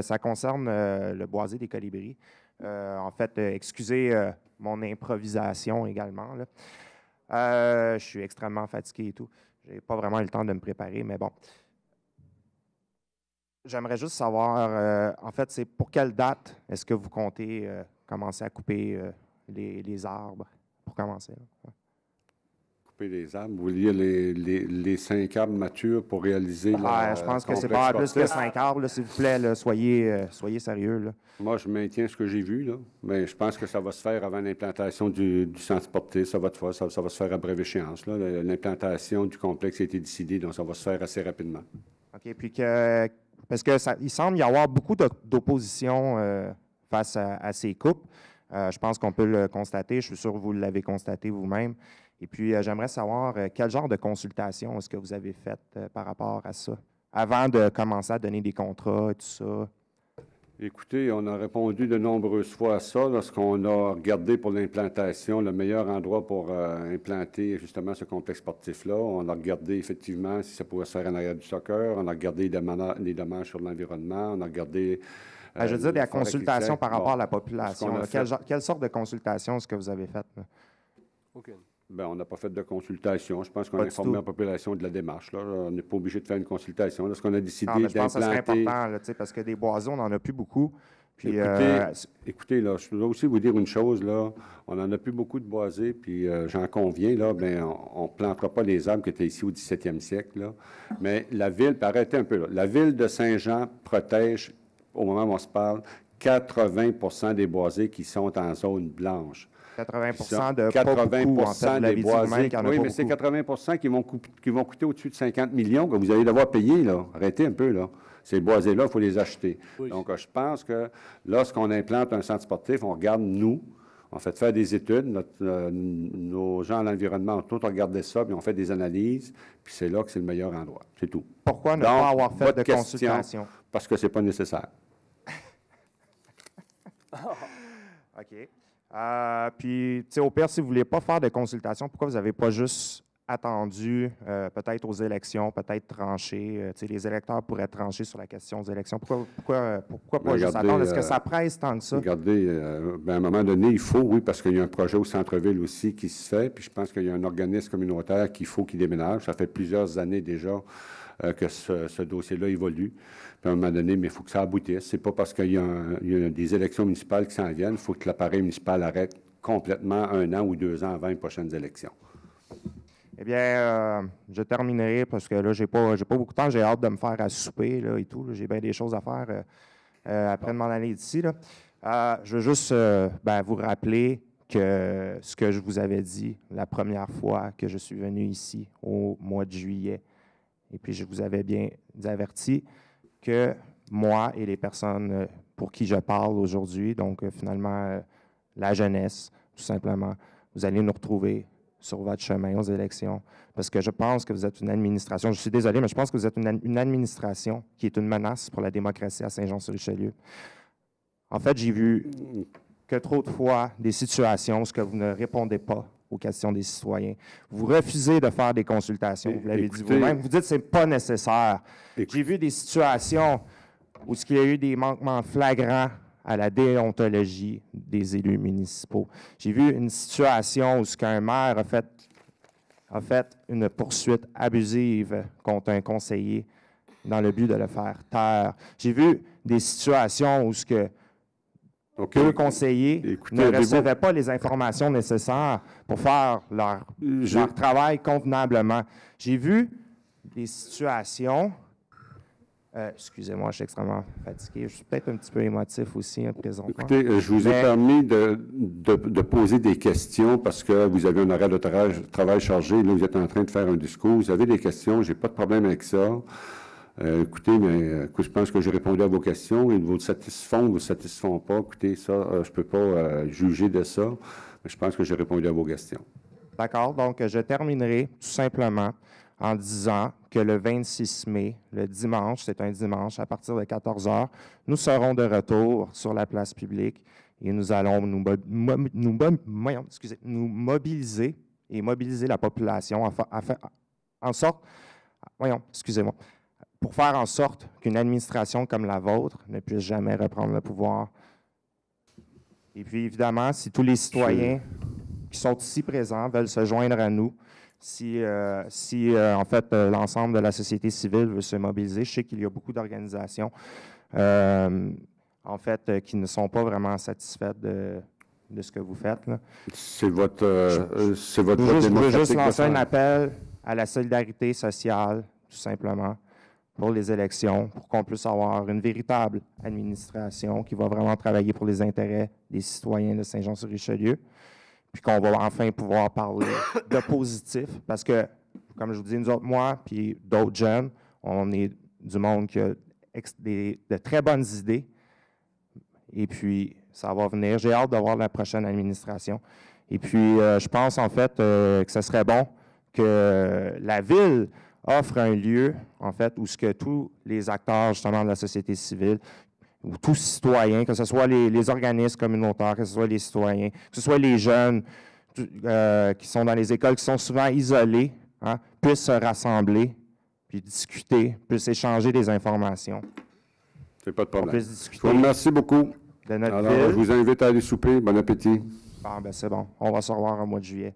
ça concerne le boisé des colibris. En fait, excusez mon improvisation également, là. Je suis extrêmement fatigué et tout. Je n'ai pas vraiment eu le temps de me préparer, mais bon. J'aimerais juste savoir, en fait, c'est pour quelle date est-ce que vous comptez commencer à couper les arbres pour commencer? Là? Couper les arbres. Vous vouliez les 5 arbres matures pour réaliser je pense que c'est pas plus que 5 arbres, s'il vous plaît. Là, soyez sérieux. Là. Moi, je maintiens ce que j'ai vu, là, mais je pense que ça va se faire avant l'implantation du centre sportif. Ça va se faire à brève échéance. L'implantation du complexe a été décidée, donc ça va se faire assez rapidement. OK. Puis parce qu'il semble y avoir beaucoup d'opposition face à ces coupes. Je pense qu'on peut le constater. Je suis sûr que vous l'avez constaté vous-même. Et puis, j'aimerais savoir quel genre de consultation est-ce que vous avez fait par rapport à ça, avant de commencer à donner des contrats et tout ça? Écoutez, on a répondu de nombreuses fois à ça lorsqu'on a regardé pour l'implantation le meilleur endroit pour implanter justement ce complexe sportif-là. On a regardé effectivement si ça pouvait se faire en arrière du soccer. On a regardé les dommages sur l'environnement. On a regardé... je veux dire, des consultations par rapport à la population. Quelle sorte de consultation est-ce que vous avez faite? Aucune. Bien, on n'a pas fait de consultation. Je pense qu'on a informé la population de la démarche. Là. On n'est pas obligé de faire une consultation. Lorsqu'on a décidé d'implanter... Je pense que ce serait important, là, parce que des boisés, on n'en a plus beaucoup. Puis, écoutez, là, je dois aussi vous dire une chose. Là. On n'en a plus beaucoup de boisés, puis j'en conviens. Là, bien, on ne plantera pas les arbres qui étaient ici au 17e siècle. Là. Mais la ville, arrêtez un peu, là. La ville de Saint-Jean protège, au moment où on se parle, 80 des boisés qui sont en zone blanche. 80 de 80 des boisés. Oui, mais c'est 80 qui vont coûter au-dessus de 50 millions que vous allez devoir payer. Là. Arrêtez un peu. Là. Ces boisés-là, il faut les acheter. Oui. Donc, je pense que lorsqu'on implante un centre sportif, on regarde, nous, on fait faire des études. Nos gens à l'environnement ont tout regardé ça, puis on fait des analyses, puis c'est là que c'est le meilleur endroit. C'est tout. Pourquoi ne pas avoir fait de consultation? Parce que ce n'est pas nécessaire. OK. Puis, tu sais, au pire, si vous ne voulez pas faire de consultation, pourquoi vous n'avez pas juste attendu peut-être aux élections, peut-être tranché? Tu sais, les électeurs pourraient trancher sur la question des élections. Pourquoi pas juste attendre? Est-ce que ça presse tant que ça? Regardez, à un moment donné, il faut, oui, parce qu'il y a un projet au centre-ville aussi qui se fait, puis je pense qu'il y a un organisme communautaire qu'il faut qu'il déménage. Ça fait plusieurs années déjà que ce dossier-là évolue. Puis à un moment donné, mais il faut que ça aboutisse. C'est pas parce qu'il y a des élections municipales qui s'en viennent, il faut que l'appareil municipal arrête complètement 1 an ou 2 ans avant les prochaines élections. Eh bien, je terminerai parce que là, j'ai pas beaucoup de temps. J'ai hâte de me faire à souper là, et tout. J'ai bien des choses à faire après de m'en aller d'ici. Je veux juste vous rappeler que ce que je vous avais dit la première fois que je suis venu ici au mois de juillet, et puis je vous avais bien averti que moi et les personnes pour qui je parle aujourd'hui, donc finalement la jeunesse, tout simplement, vous allez nous retrouver sur votre chemin aux élections, parce que je pense que vous êtes une administration, je suis désolé, mais je pense que vous êtes une administration qui est une menace pour la démocratie à Saint-Jean-sur-Richelieu. En fait, j'ai vu que trop de fois des situations où vous ne répondez pas aux questions des citoyens. Vous refusez de faire des consultations, vous l'avez dit vous-même. Vous dites que ce n'est pas nécessaire. J'ai vu des situations où il y a eu des manquements flagrants à la déontologie des élus municipaux. J'ai vu une situation où un maire a fait une poursuite abusive contre un conseiller dans le but de le faire taire. J'ai vu des situations où deux conseillers ne recevaient pas les informations nécessaires pour faire leur travail convenablement. J'ai vu des situations... excusez-moi, je suis extrêmement fatigué. Je suis peut-être un petit peu émotif aussi présentement. Écoutez, je vous ai permis de poser des questions parce que vous avez un horaire de travail chargé. Là, vous êtes en train de faire un discours. Vous avez des questions. Je n'ai pas de problème avec ça. Écoutez, mais je pense que j'ai répondu à vos questions. Ils vous satisfont ou vous satisfont pas. Écoutez, ça, je ne peux pas juger de ça. Mais je pense que j'ai répondu à vos questions. D'accord. Donc, je terminerai tout simplement en disant que le 26 mai, le dimanche, c'est un dimanche, à partir de 14 h, nous serons de retour sur la place publique et nous allons nous mobiliser et mobiliser la population en sorte, pour faire en sorte qu'une administration comme la vôtre ne puisse jamais reprendre le pouvoir. Et puis, évidemment, si tous les citoyens qui sont ici présents veulent se joindre à nous, si en fait, l'ensemble de la société civile veut se mobiliser, je sais qu'il y a beaucoup d'organisations, en fait, qui ne sont pas vraiment satisfaites de ce que vous faites. C'est votre vote Je veux démocratique juste de lancer faire. un appel à la solidarité sociale, tout simplement, pour les élections, pour qu'on puisse avoir une véritable administration qui va vraiment travailler pour les intérêts des citoyens de Saint-Jean-sur-Richelieu, puis qu'on va enfin pouvoir parler de positif, parce que, comme je vous dis, nous autres, moi, puis d'autres jeunes, on est du monde qui a de très bonnes idées, et puis ça va venir. J'ai hâte de voir la prochaine administration. Et puis, je pense en fait que ce serait bon que la Ville offre un lieu, en fait, où ce que tous les acteurs, justement, de la société civile, ou tous citoyens, que ce soit les organismes communautaires, que ce soit les citoyens, que ce soit les jeunes qui sont dans les écoles, qui sont souvent isolés, hein, puissent se rassembler, puis discuter, puissent échanger des informations. C'est pas de On problème. puisse Je discuter vous remercie beaucoup. de notre Alors, ville. je vous invite à aller souper. Bon appétit. Bon, ben c'est bon. On va se revoir au mois de juillet.